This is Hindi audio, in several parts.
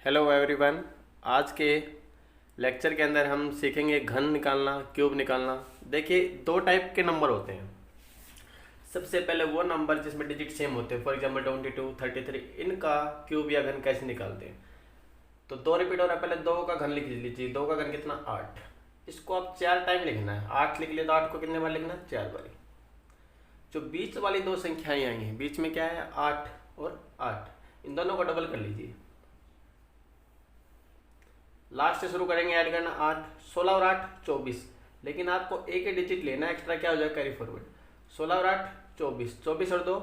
Hello everyone. आज के लेक्चर के अंदर हम सीखेंगे घन निकालना, क्यूब निकालना। देखिए, दो टाइप के नंबर होते हैं। सबसे पहले वो नंबर जिसमें डिजिट सेम होते हैं, फॉर एग्जांपल 22, 33, इनका क्यूब या घन कैसे निकालते हैं। तो दो रिपीट हो रहा है, पहले दो का घन लिख लीजिए। दो का घन कितना? 8। इसको आप 4 टाइम लिखना है। 8 लिख लिया तो 8 को कितने बार लिखना है? 4 बार। जो बीच वाली दो संख्याएं आई हैं, बीच में क्या है? 8 और 8, इन दोनों को डबल कर लीजिए। लास्ट से शुरू करेंगे ऐड करना। 8, 16 और 8 24। लेकिन आपको एक ही डिजिट लेना है, एक्स्ट्रा क्या हो जाएगा? Carry forward. 16 और 8 24, 24 और 2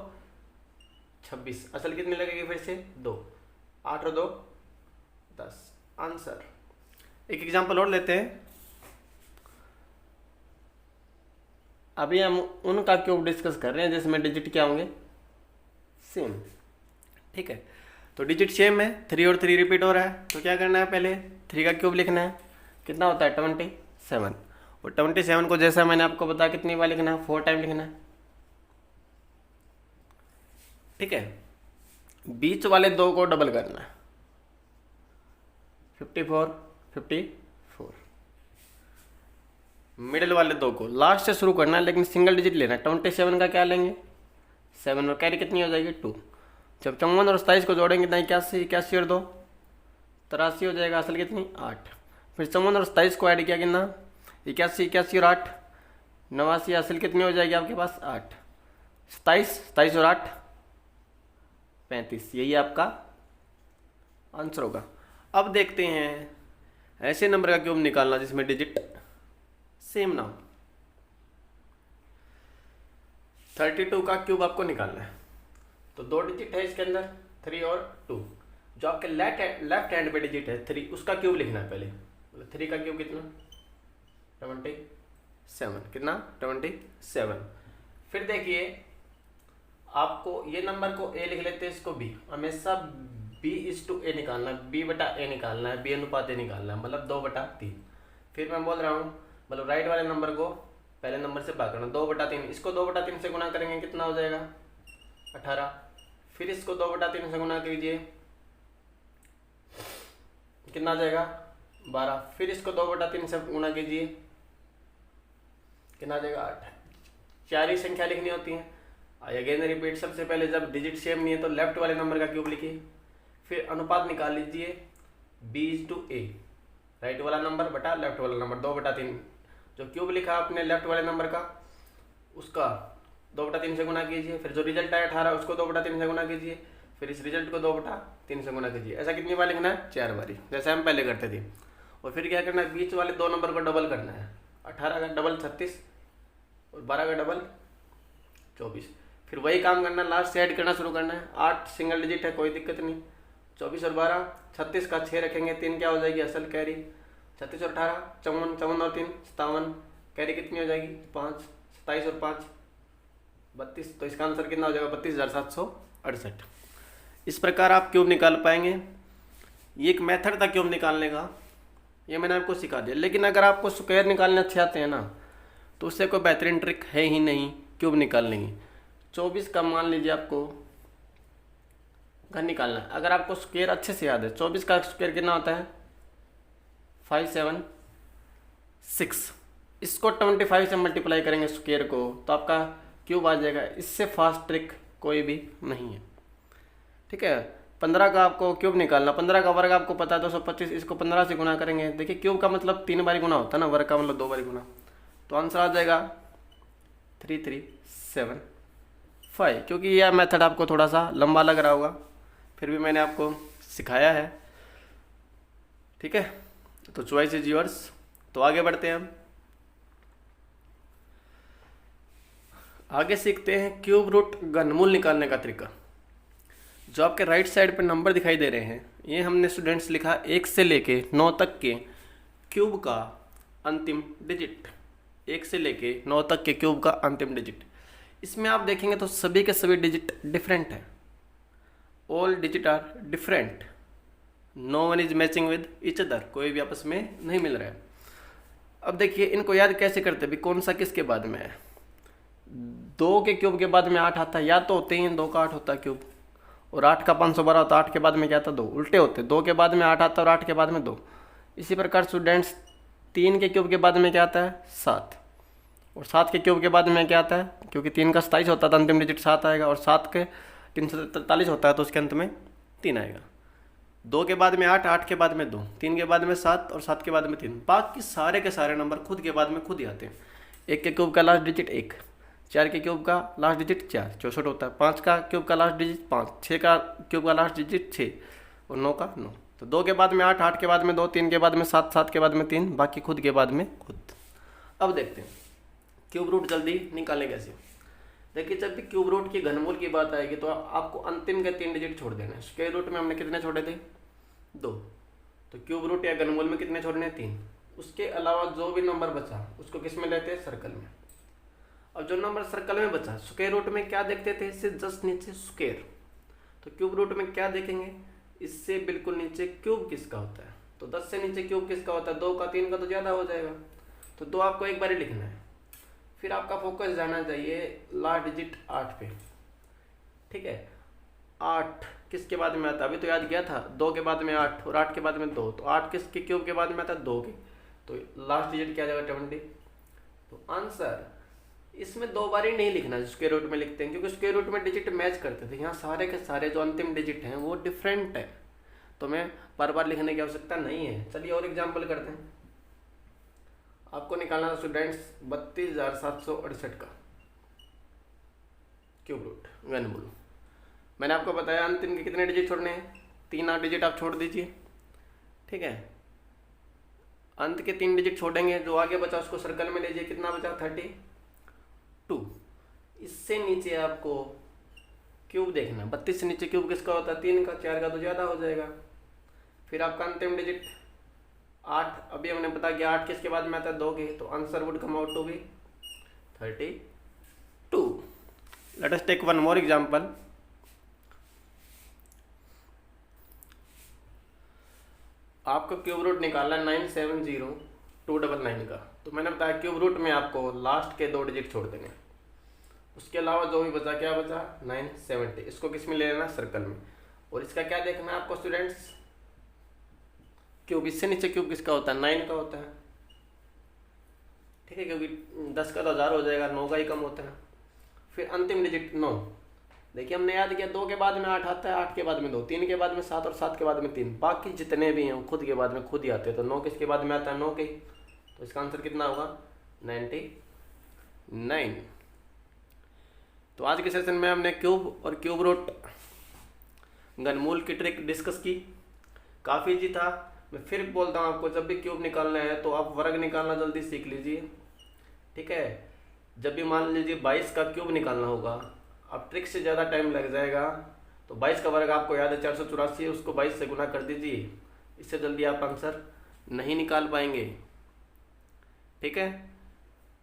26। असल कितनी लगेगी? फिर से 2। 8 और 2 10। आंसर। एक एग्जांपल और लेते हैं। अभी हम उनका क्यूब डिस्कस कर रहे हैं जिसमें डिजिट क्या होंगे? सेम। ठीक है, तो डिजिट सेम है। 3 और 3 रिपीट हो रहा है, तो क्या करना है? पहले 3 का क्यूब लिखना है। कितना होता है? 27। और 27 को जैसा मैंने आपको बताया कितनी बार लिखना है? 4 टाइम लिखना है। ठीक है, बीच वाले दो को डबल करना है। 54, 54। मिडिल वाले दो को लास्ट से शुरू करना है, लेकिन सिंगल डिजिट लेना है। 27 का क्या लेंगे? 7 और कैरी कितनी हो जाएगी? 2। जब 54 और 27 को जोड़ेंगे तो 81, 81 और 2 83 हो जाएगा। असल कितनी? 8। फिर 54 और 27 को ऐड किया कितना? 81, 81 और 8 89। असल कितनी हो जाएगी आपके पास? 8। 27, 27 और 8 35। यही आपका आंसर होगा। अब देखते हैं ऐसे नंबर का क्यूब निकालना जिसमें डिजिट सेम ना हो। 32 का क्यूब आपको निकालना है। तो दो डिजिट है इसके अंदर, 3 और 2। जो आपके लेफ्ट हैंड पे डिजिट है 3, उसका क्यूब लिखना है पहले। मतलब 3 का क्यूब कितना? 27। कितना? 27। फिर देखिए, आपको ये नंबर को ए लिख लेते हैं, इसको बी। हमेशा B/A निकालना है, B/A निकालना है, B अनुपात A निकालना है, मतलब 2/3। फिर मैं बोल रहा हूँ, मतलब राइट वाले नंबर को पहले नंबर से भाग करना। 2/3, इसको 2/3 से गुना करेंगे, कितना हो जाएगा? 18। फिर इसको 2/3 से गुना कीजिए, कितना आ जाएगा? 12। फिर इसको 2/3 से गुना कीजिए, कितना आ जाएगा? 8। 4 ही संख्या लिखनी होती है। अगेन रिपीट, सबसे पहले जब डिजिट सेम नहीं है तो लेफ्ट वाले नंबर का क्यूब लिखिए। फिर अनुपात निकाल लीजिए B/A, राइट वाला नंबर बटा लेफ्ट वाला नंबर। 2/3 जो क्यूब लिखा आपने लेफ्ट वाले नंबर का, उसका 2/3 से गुना कीजिए। फिर जो रिजल्ट आया 18, उसको 2/3 से गुना कीजिए। फिर इस रिजल्ट को 2/3 से गुना कीजिए। ऐसा कितनी बार लिखना है? 4 बारी, जैसे हम पहले करते थे। और फिर क्या करना है? बीच वाले दो नंबर को डबल करना है। 18 का डबल 36 और 12 का डबल 24। फिर वही काम करना, लास्ट से ऐड करना शुरू करना है। 8 सिंगल डिजिट है, कोई दिक्कत नहीं। 24 और 12 36 का 6 रखेंगे, 3 क्या हो जाएगी? असल कैरी। 36 और 18 54, 54 और 3 57, कैरी कितनी हो जाएगी? 5। 27 और 5 32। तो इसका आंसर कितना हो जाएगा? 32,768। इस प्रकार आप क्यूब निकाल पाएंगे। ये एक मेथड था क्यूब निकालने का, ये मैंने आपको सिखा दिया। लेकिन अगर आपको स्क्वायर निकालने अच्छे आते हैं ना, तो उससे कोई बेहतरीन ट्रिक है ही नहीं क्यूब निकालने की। 24 का मान लीजिए आपको घन निकालना है। अगर आपको स्क्वायर अच्छे से याद है, 24 का स्क्वायर कितना होता है? 576। इसको 25 से मल्टीप्लाई करेंगे स्क्वायर को, तो आपका क्यूब आ जाएगा। इससे फास्ट ट्रिक कोई भी नहीं है। ठीक है, 15 का आपको क्यूब निकालना। 15 का वर्ग आपको पता है 225। इसको 15 से गुना करेंगे। देखिए, क्यूब का मतलब 3 बारी गुना होता है ना, वर्ग का मतलब 2 बारी गुना। तो आंसर आ जाएगा 3375। क्योंकि यह मेथड आपको थोड़ा सा लंबा लग रहा होगा, फिर भी मैंने आपको सिखाया है। ठीक है, तो चॉइस इज योर्स। तो आगे बढ़ते हैं हम। आगे सीखते हैं क्यूब रूट घनमूल निकालने का तरीका। जो आपके राइट साइड पे नंबर दिखाई दे रहे हैं, ये हमने स्टूडेंट्स लिखा 1 से लेके 9 तक के क्यूब का अंतिम डिजिट। 1 से लेके 9 तक के क्यूब का अंतिम डिजिट। इसमें आप देखेंगे तो सभी के सभी डिजिट डिफरेंट हैं। All digit are different, no one is matching with each other. कोई भी आपस में नहीं मिल रहा है। अब देखिए, इनको याद कैसे करते हैं? कौन सा किसके बाद में है? 2 के क्यूब के बाद में 8 आता है, या तो 3 2 का 8 होता है क्यूब। और 8 का 512 होता, 8 के बाद में क्या आता 2, उल्टे होते, 2 के बाद में 8 आता और 8 के बाद में 2। इसी प्रकार स्टूडेंट्स 3 के क्यूब के बाद में क्या आता है 7, और 7 के क्यूब के बाद में क्या आता है, क्योंकि 3 का 27 होता है तो अंतिम डिजिट 7 आएगा, और 7 के 343 होता है तो उसके अंत में 3 आएगा। 2 के बाद में 8, 8 के बाद में 2, 3 के बाद में 7 और 7 के बाद में 3। बाकी सारे के सारे नंबर खुद के बाद में खुद ही आते हैं। 1 के क्यूब का लास्ट डिजिट 1, 4 के क्यूब का लास्ट डिजिट 4, 64 होता है। 5 का क्यूब का लास्ट डिजिट 5, 6 का क्यूब का लास्ट डिजिट 6 और 9 का 9। तो 2 के बाद में 8, 8 के बाद में 2, 3 के बाद में 7, 7 के बाद में 3, बाकी खुद के बाद में खुद। अब देखते हैं क्यूब रूट जल्दी निकालें कैसे। देखिए जब भी क्यूब रूट की घनमूल की बात आएगी तो आपको अंतिम के 3 डिजिट छोड़ देना है। स्क्वायर रूट में हमने कितने छोड़े थे 2, तो क्यूब रूट या घनमूल में कितने छोड़ने 3। उसके अलावा जो भी नंबर बचा उसको किस में लेते हैं सर्कल में। अब जो नंबर सर्कल में बचा स्क्वायर रूट में क्या देखते थे, इससे जस्ट नीचे स्क्वायर, तो क्यूब रूट में क्या देखेंगे, इससे बिल्कुल नीचे क्यूब किसका होता है। तो 10 से नीचे क्यूब किसका होता है, 2 का, 3 का तो ज़्यादा हो जाएगा, तो 2 आपको एक बार ही लिखना है। फिर आपका फोकस जाना चाहिए लास्ट डिजिट 8 पे, ठीक है। 8 किसके बाद में आता है, अभी तो याद किया था, 2 के बाद में 8 और 8 के बाद में 2, तो 8 किसके क्यूब के बाद में आता है 2 के, तो लास्ट डिजिट क्या जाएगा 20। तो आंसर इसमें 2 बार ही नहीं लिखना स्क्वायर रूट में लिखते हैं, क्योंकि स्क्वायर रूट में डिजिट मैच करते थे, यहाँ सारे के सारे जो अंतिम डिजिट हैं वो डिफरेंट है, तो मैं बार बार लिखने की आवश्यकता नहीं है। चलिए और एग्जाम्पल करते हैं। आपको निकालना है स्टूडेंट्स 32,768 का क्यूब रूट घनमूल। मैंने आपको बताया अंतिम के कितने डिजिट छोड़ने हैं, 3 8 डिजिट आप छोड़ दीजिए, ठीक है। अंत के 3 डिजिट छोड़ेंगे, जो आगे बचा उसको सर्कल में लीजिए, कितना बचा 32। इससे नीचे आपको क्यूब देखना, 32 से नीचे क्यूब किसका होता है 3 का, 4 का तो ज़्यादा हो जाएगा। फिर आपका अंतिम डिजिट 8, अभी हमने बता कि 8 किसके बाद में आता है 2 के, तो answer would come out to be 32। Let us take one more example. आपको क्यूब रूट निकालना है 970,299 का, तो मैंने बताया क्यूब रूट में आपको लास्ट के 2 डिजिट छोड़ देंगे, उसके अलावा जो भी बचा क्या बचा 970, इसको किस में ले लेना सर्कल में। और इसका क्या देखना है आपको स्टूडेंट्स, क्यूब, इससे नीचे क्यूब किसका होता है 9 का होता है, ठीक है, क्योंकि 10 का तो 1000 हो जाएगा, 9 का ही कम होता है। फिर अंतिम डिजिट 9, देखिए हमने याद किया 2 के बाद में 8 आता है, 8 के बाद में 2, 3 के बाद में 7 और 7 के बाद में 3, बाकी जितने भी हैं वो खुद के बाद में खुद ही आते हैं। तो 9 किसके बाद में आता है 9 के, तो इसका आंसर कितना होगा 99। तो आज के सेशन में हमने क्यूब और क्यूब रूट घनमूल की ट्रिक डिस्कस की, काफ़ी इजी था। मैं फिर बोलता हूँ आपको, जब भी क्यूब निकालना है तो आप वर्ग निकालना जल्दी सीख लीजिए, ठीक है। जब भी मान लीजिए 22 का क्यूब निकालना होगा, अब ट्रिक से ज़्यादा टाइम लग जाएगा, तो 22 का वर्ग आपको याद है 484, उसको 22 से गुना कर दीजिए, इससे जल्दी आप आंसर नहीं निकाल पाएंगे, ठीक है।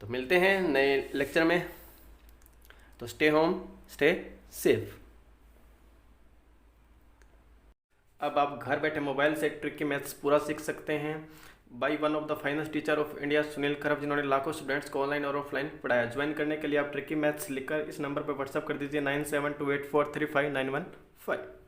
तो मिलते हैं नए लेक्चर में, तो स्टे होम स्टे सेफ। अब आप घर बैठे मोबाइल से ट्रिक की मैथ्स पूरा सीख सकते हैं by one of the finest teacher of India Sunil खरब, जिन्होंने लाखों स्टूडेंट्स को ऑनलाइन और ऑफलाइन पढ़ाया। ज्वाइन करने के लिए आप ट्रिक की मैथ्स लिखकर इस नंबर पर व्हाट्सअप कर दीजिए 9728435915।